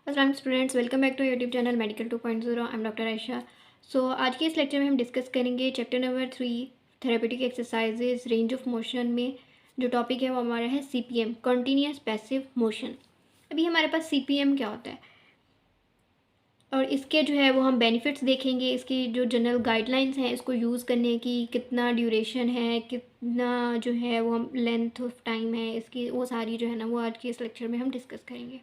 अस्सलाम students, welcome back to YouTube channel medical 2.0। I am doctor Ayesha. आज के इस लेक्चर में हम डिस्कस करेंगे chapter number 3 therapeutic exercises range of motion में। जो टॉपिक है वो हमारा है CPM, कंटिन्यूस पैसिव मोशन। अभी हमारे पास CPM क्या होता है और इसके जो है वो हम बेनिफिट्स देखेंगे, इसकी जो जनरल गाइडलाइंस हैं इसको यूज़ करने की, कितना ड्यूरेशन है, कितना जो है वो हम लेंथ ऑफ टाइम है इसकी, वो सारी जो है ना वो आज के इस लेक्चर में हम डिस्कस करेंगे।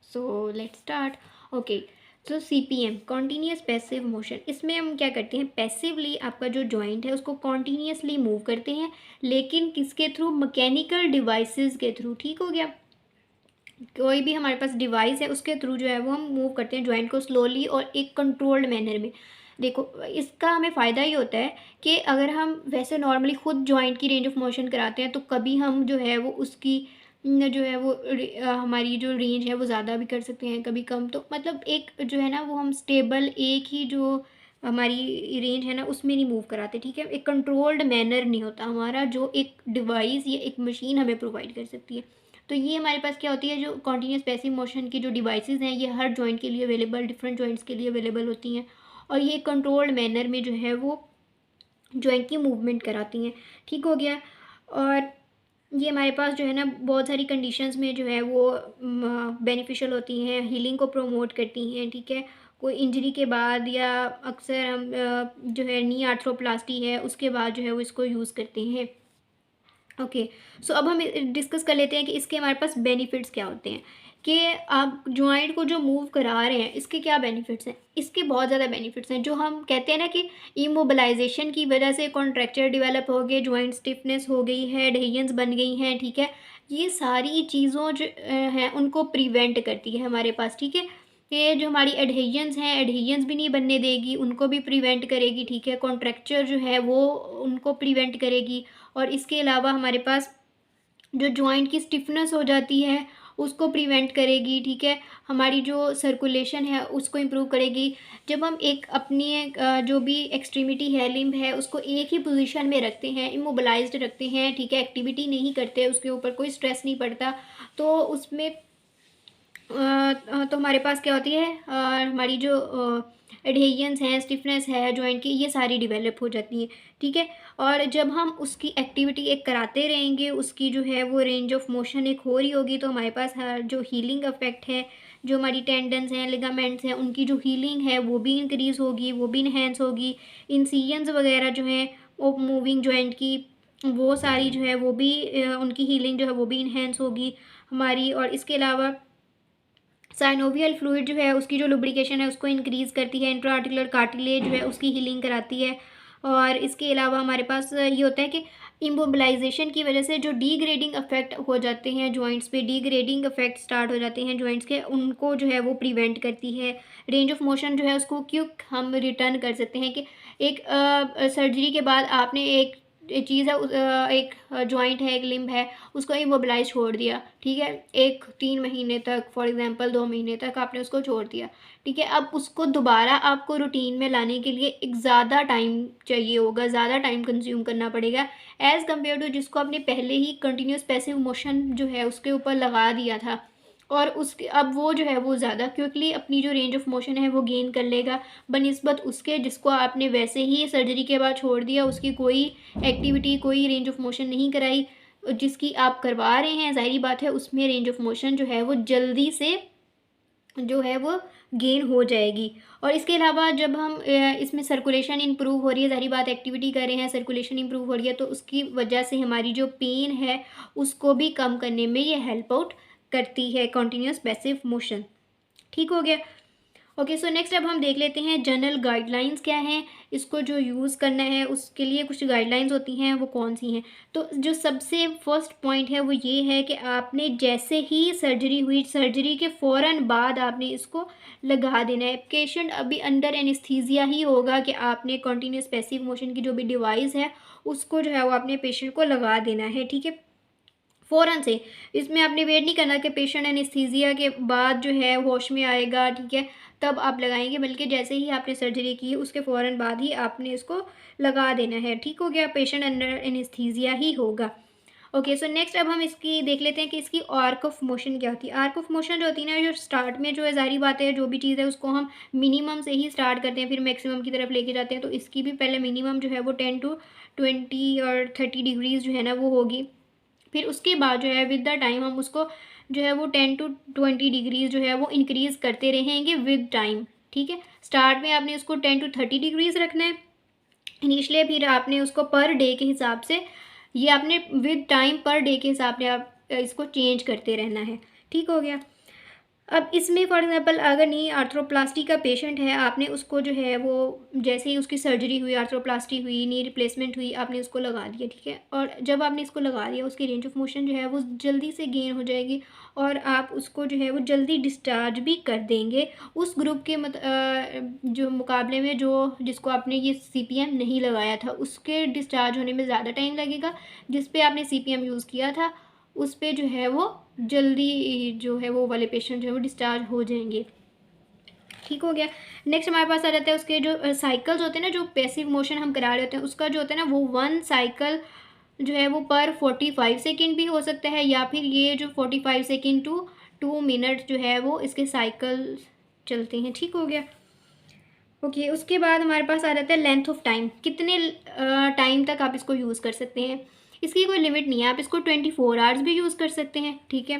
So let's start. Okay, so CPM continuous passive motion, इसमें हम क्या करते हैं, पैसिवली आपका जो जॉइंट है उसको कॉन्टीन्यूसली मूव करते हैं, लेकिन किसके थ्रू, मैकेनिकल डिवाइसेस के थ्रू। ठीक हो गया, कोई भी हमारे पास डिवाइस है उसके थ्रू जो है वो हम मूव करते हैं जॉइंट को स्लोली और एक कंट्रोल्ड मैनर में। देखो, इसका हमें फ़ायदा ही होता है कि अगर हम वैसे नॉर्मली खुद जॉइंट की रेंज ऑफ मोशन कराते हैं तो कभी हम जो है वो उसकी जो है वो हमारी जो रेंज है वो ज़्यादा भी कर सकते हैं, कभी कम। तो मतलब एक जो है ना वो हम स्टेबल एक ही जो हमारी रेंज है ना उसमें नहीं मूव कराते। ठीक है, एक कंट्रोल्ड मैनर नहीं होता हमारा, जो एक डिवाइस या एक मशीन हमें प्रोवाइड कर सकती है। तो ये हमारे पास क्या होती है, जो कॉन्टीन्यूस पैसिव मोशन की जो डिवाइसेस हैं ये हर जॉइंट के लिए अवेलेबल, डिफरेंट जॉइंट्स के लिए अवेलेबल होती हैं, और ये कंट्रोल्ड मैनर में जो है वो जॉइंट की मूवमेंट कराती हैं। ठीक हो गया। और ये हमारे पास जो है ना बहुत सारी कंडीशंस में जो है वो बेनिफिशियल होती हैं, हीलिंग को प्रोमोट करती हैं। ठीक है, कोई इंजरी के बाद या अक्सर हम जो है नी आर्थ्रोप्लास्टी है उसके बाद जो है वो इसको यूज़ करते हैं। ओके, सो अब हम डिस्कस कर लेते हैं कि इसके हमारे पास बेनिफिट्स क्या होते हैं, कि आप जॉइंट को जो मूव करा रहे हैं इसके क्या बेनिफिट्स हैं। इसके बहुत ज़्यादा बेनिफिट्स हैं, जो हम कहते हैं ना कि इमोबिलाइजेशन की वजह से कॉन्ट्रैक्चर डेवलप हो गए, जॉइंट स्टिफनेस हो गई है, एडहेजन्स बन गई हैं। ठीक है, ये सारी चीज़ों जो हैं उनको प्रिवेंट करती है हमारे पास। ठीक है, ये जो हमारी एडहेजन्स हैं, एडहेजन्स भी नहीं बनने देगी, उनको भी प्रिवेंट करेगी। ठीक है, कॉन्ट्रैक्चर जो है वो उनको प्रिवेंट करेगी। और इसके अलावा हमारे पास जो जॉइंट की स्टिफनेस हो जाती है उसको प्रिवेंट करेगी। ठीक है, हमारी जो सर्कुलेशन है उसको इम्प्रूव करेगी। जब हम एक अपनी जो भी एक्सट्रीमिटी है, लिम्ब है, उसको एक ही पोजीशन में रखते हैं, इमोबिलाइज्ड रखते हैं, ठीक है, एक्टिविटी नहीं करते, उसके ऊपर कोई स्ट्रेस नहीं पड़ता, तो उसमें तो हमारे पास क्या होती है, हमारी जो एडहेजन्स हैं, स्टिफनेस है जॉइंट की, ये सारी डेवलप हो जाती हैं। ठीक है, और जब हम उसकी एक्टिविटी एक कराते रहेंगे, उसकी जो है वो रेंज ऑफ मोशन एक हो रही होगी, तो हमारे पास जो हीलिंग इफेक्ट है, जो हमारी टेंडन्स हैं, लिगामेंट्स हैं, उनकी जो हीलिंग है वो भी इंक्रीज़ होगी, वो भी इन्हेंस होगी। इंसिजन्स वगैरह जो हैं वो मूविंग जॉइंट की, वो सारी जो है वो भी उनकी हीलिंग जो है वो भी इन्हेंस होगी हमारी। और इसके अलावा साइनोवियल फ्लूइड जो है उसकी जो लुब्रिकेशन है उसको इंक्रीज़ करती है, इंट्राआर्टिकुलर कार्टिलेज जो है उसकी हीलिंग कराती है। और इसके अलावा हमारे पास ये होता है कि इमोबिलाइजेशन की वजह से जो डीग्रेडिंग इफेक्ट हो जाते हैं जॉइंट्स पे, डीग्रेडिंग इफेक्ट स्टार्ट हो जाते हैं जॉइंट्स के, उनको जो है वो प्रिवेंट करती है। रेंज ऑफ मोशन जो है उसको क्यों हम रिटर्न कर सकते हैं कि एक सर्जरी के बाद आपने एक चीज़ है एक जॉइंट है, एक लिम्ब है, उसको इमोबिलाइज छोड़ दिया। ठीक है, 1-3 महीने तक, फॉर एग्जांपल 2 महीने तक आपने उसको छोड़ दिया। ठीक है, अब उसको दोबारा आपको रूटीन में लाने के लिए एक ज़्यादा टाइम चाहिए होगा, ज़्यादा टाइम कंज्यूम करना पड़ेगा एज़ कम्पेयर टू जिसको आपने पहले ही कंटिन्यूस पैसिव मोशन जो है उसके ऊपर लगा दिया था। और उसके अब वो जो है वो ज़्यादा क्विकली अपनी जो रेंज ऑफ मोशन है वो गेन कर लेगा, बनिस्बत उसके जिसको आपने वैसे ही सर्जरी के बाद छोड़ दिया, उसकी कोई एक्टिविटी, कोई रेंज ऑफ मोशन नहीं कराई। जिसकी आप करवा रहे हैं, ज़ाहिर बात है उसमें रेंज ऑफ मोशन जो है वो जल्दी से जो है वो गेन हो जाएगी। और इसके अलावा जब हम इसमें सर्कुलेशन इम्प्रूव हो रही है, ज़ाहिर बात एक्टिविटी कर रहे हैं, सर्कुलेशन इम्प्रूव हो रही है, तो उसकी वजह से हमारी जो पेन है उसको भी कम करने में ये हेल्प आउट करती है कंटिन्यूस पैसिव मोशन। ठीक हो गया। ओके, सो नेक्स्ट अब हम देख लेते हैं जनरल गाइडलाइंस क्या हैं, इसको जो यूज़ करना है उसके लिए कुछ गाइडलाइंस होती हैं, वो कौन सी हैं। तो जो सबसे फर्स्ट पॉइंट है वो ये है कि आपने जैसे ही सर्जरी हुई, सर्जरी के फ़ौरन बाद आपने इसको लगा देना है। पेशेंट अभी अंडर एनेस्थीसिया ही होगा कि आपने कंटिन्यूस पैसिव मोशन की जो भी डिवाइस है उसको जो है वो आपने पेशेंट को लगा देना है। ठीक है, फ़ौरन से, इसमें आपने वेट नहीं करना कि पेशेंट एनेस्थीसिया के बाद जो है होश में आएगा। ठीक है, तब आप लगाएंगे, बल्कि जैसे ही आपने सर्जरी की उसके फ़ौरन बाद ही आपने इसको लगा देना है। ठीक हो गया, पेशेंट अंडर एनेस्थीसिया ही होगा। ओके, सो नेक्स्ट अब हम इसकी देख लेते हैं कि इसकी आर्क ऑफ मोशन क्या होती है। आर्क ऑफ मोशन जो होती है ना, जो स्टार्ट में जो है ज़ाहिर बात है जो भी चीज़ है उसको हम मिनिमम से ही स्टार्ट करते हैं फिर मैक्सिमम की तरफ लेके जाते हैं। तो इसकी भी पहले मिनिमम जो है वो 10 to 20 और 30 डिग्रीज़ जो है ना वो होगी। फिर उसके बाद जो है विद द टाइम हम उसको जो है वो 10 to 20 डिग्रीज़ जो है वो इंक्रीज़ करते रहेंगे विद टाइम। ठीक है, स्टार्ट में आपने उसको 10 to 30 डिग्रीज़ रखना है इनिशियली, फिर आपने उसको पर डे के हिसाब से, ये आपने विद टाइम पर डे के हिसाब से आप इसको चेंज करते रहना है। ठीक हो गया। अब इसमें फॉर एग्जांपल अगर नी आर्थ्रोप्लास्टी का पेशेंट है, आपने उसको जो है वो जैसे ही उसकी सर्जरी हुई, आर्थ्रोप्लास्टी हुई, नी रिप्लेसमेंट हुई, आपने उसको लगा दिया। ठीक है, और जब आपने इसको लगा दिया उसकी रेंज ऑफ मोशन जो है वो जल्दी से गेन हो जाएगी और आप उसको जो है वो जल्दी डिस्चार्ज भी कर देंगे उस ग्रुप के जो मुकाबले में जो जिसको आपने ये CPM नहीं लगाया था उसके डिस्चार्ज होने में ज़्यादा टाइम लगेगा। जिस पे आपने CPM यूज़ किया था उस पे जो है वो जल्दी जो है वो वाले पेशेंट जो है वो डिस्चार्ज हो जाएंगे। ठीक हो गया। नेक्स्ट हमारे पास आ जाता है उसके जो साइकिल्स होते हैं ना, जो पैसिव मोशन हम करा रहे होते हैं उसका जो होता है ना वो 1 साइकिल जो है वो पर 45 सेकेंड भी हो सकता है, या फिर ये जो 45 सेकेंड टू 2 मिनट जो है वो इसके साइकिल चलते हैं। ठीक हो गया। ओके, उसके बाद हमारे पास आ जाता है लेंथ ऑफ टाइम, कितने टाइम तक आप इसको यूज़ कर सकते हैं। इसकी कोई लिमिट नहीं है, आप इसको 24 आवर्स भी यूज़ कर सकते हैं। ठीक है,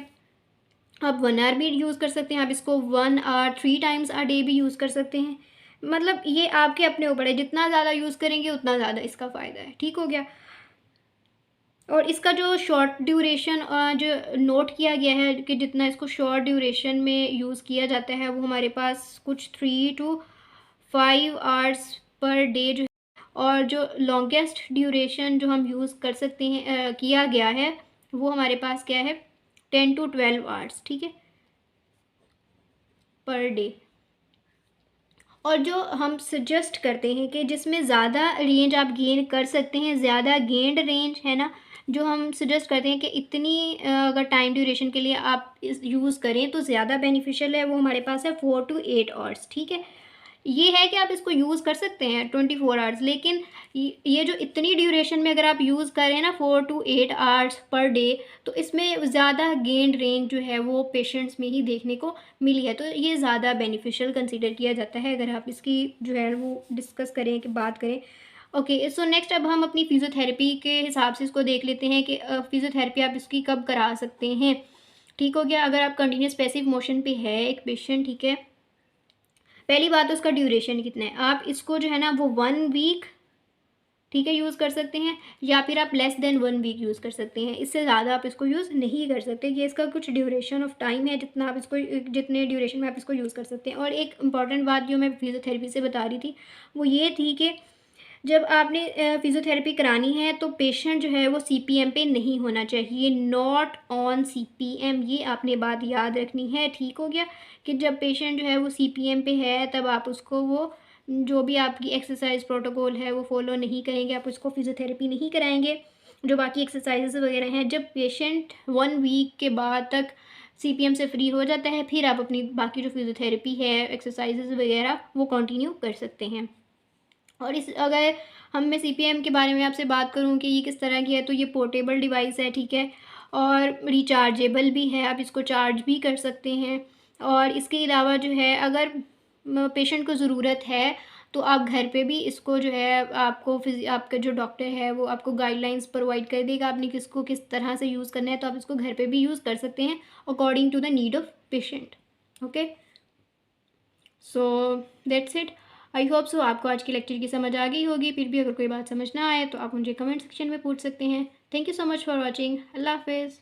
आप 1 आवर भी यूज़ कर सकते हैं, आप इसको 1 आवर 3 टाइम्स अ डे भी यूज़ कर सकते हैं। मतलब ये आपके अपने ऊपर है, जितना ज़्यादा यूज़ करेंगे उतना ज़्यादा इसका फ़ायदा है। ठीक हो गया। और इसका जो शॉर्ट ड्यूरेशन जो नोट किया गया है कि जितना इसको शॉर्ट ड्यूरेशन में यूज़ किया जाता है वो हमारे पास कुछ 3 to 5 आवर्स पर डे जो, और जो लॉन्गेस्ट ड्यूरेशन जो हम यूज़ कर सकते हैं किया गया है वो हमारे पास क्या है 10 to 12 आवर्स। ठीक है, पर डे। और जो हम सजेस्ट करते हैं कि जिसमें ज़्यादा रेंज आप गेन कर सकते हैं, ज़्यादा गेंड रेंज है ना, जो हम सजेस्ट करते हैं कि इतनी अगर टाइम ड्यूरेशन के लिए आप इस यूज़ करें तो ज़्यादा बेनिफिशियल है, वो हमारे पास है 4 to 8 आवर्स। ठीक है, ये है कि आप इसको यूज़ कर सकते हैं 24 आवर्स, लेकिन ये जो इतनी ड्यूरेशन में अगर आप यूज़ करें ना 4 to 8 आवर्स पर डे, तो इसमें ज़्यादा गेन रेंज जो है वो पेशेंट्स में ही देखने को मिली है। तो ये ज़्यादा बेनिफिशियल कंसीडर किया जाता है अगर आप इसकी जो है वो डिस्कस करें कि बात करें। ओके, सो नेक्स्ट अब हम अपनी फिज़ियोथेरेपी के हिसाब से इसको देख लेते हैं कि फिज़ियोथेरेपी आप इसकी कब करा सकते हैं। ठीक हो गया। अगर आप कंटिन्यूस पैसिव मोशन पे है एक पेशेंट, ठीक है, पहली बात तो उसका ड्यूरेशन कितना है। आप इसको जो है ना वो 1 वीक, ठीक है, यूज़ कर सकते हैं, या फिर आप लेस देन 1 वीक यूज़ कर सकते हैं। इससे ज़्यादा आप इसको यूज़ नहीं कर सकते। ये इसका कुछ ड्यूरेशन ऑफ टाइम है, जितना आप इसको जितने ड्यूरेशन में आप इसको यूज़ कर सकते हैं। और एक इम्पॉर्टेंट बात जो मैं फिज़ियोथेरेपी से बता रही थी वो ये थी कि जब आपने फिज़ियोथेरेपी करानी है तो पेशेंट जो है वो CPM पे नहीं होना चाहिए, नॉट ऑन CPM। ये आपने बात याद रखनी है। ठीक हो गया, कि जब पेशेंट जो है वो CPM पे है तब आप उसको वो जो भी आपकी एक्सरसाइज प्रोटोकॉल है वो फॉलो नहीं करेंगे, आप उसको फिज़ियोथेरेपी नहीं कराएंगे, जो बाकी एक्सरसाइजेस वगैरह हैं। जब पेशेंट 1 वीक के बाद तक CPM से फ्री हो जाता है फिर आप अपनी बाकी जो फिज़ियोथेरेपी है एक्सरसाइजेस वगैरह वो कंटिन्यू कर सकते हैं। और इस अगर मैं CPM के बारे में आपसे बात करूँ कि ये किस तरह की है, तो ये पोर्टेबल डिवाइस है। ठीक है, और रिचार्जेबल भी है, आप इसको चार्ज भी कर सकते हैं। और इसके अलावा जो है अगर पेशेंट को ज़रूरत है तो आप घर पे भी इसको जो है आपको आपका जो डॉक्टर है वो आपको गाइडलाइंस प्रोवाइड कर देगा, आपने किसको किस तरह से यूज़ करना है, तो आप इसको घर पे भी यूज़ कर सकते हैं according to the need of patient. Okay, so that's it. I hope so आपको आज की लेक्चर की समझ आ गई होगी। फिर भी अगर कोई बात समझ ना आए तो आप मुझे कमेंट सेक्शन में पूछ सकते हैं। Thank you so much for watching. अल्लाह हाफिज़।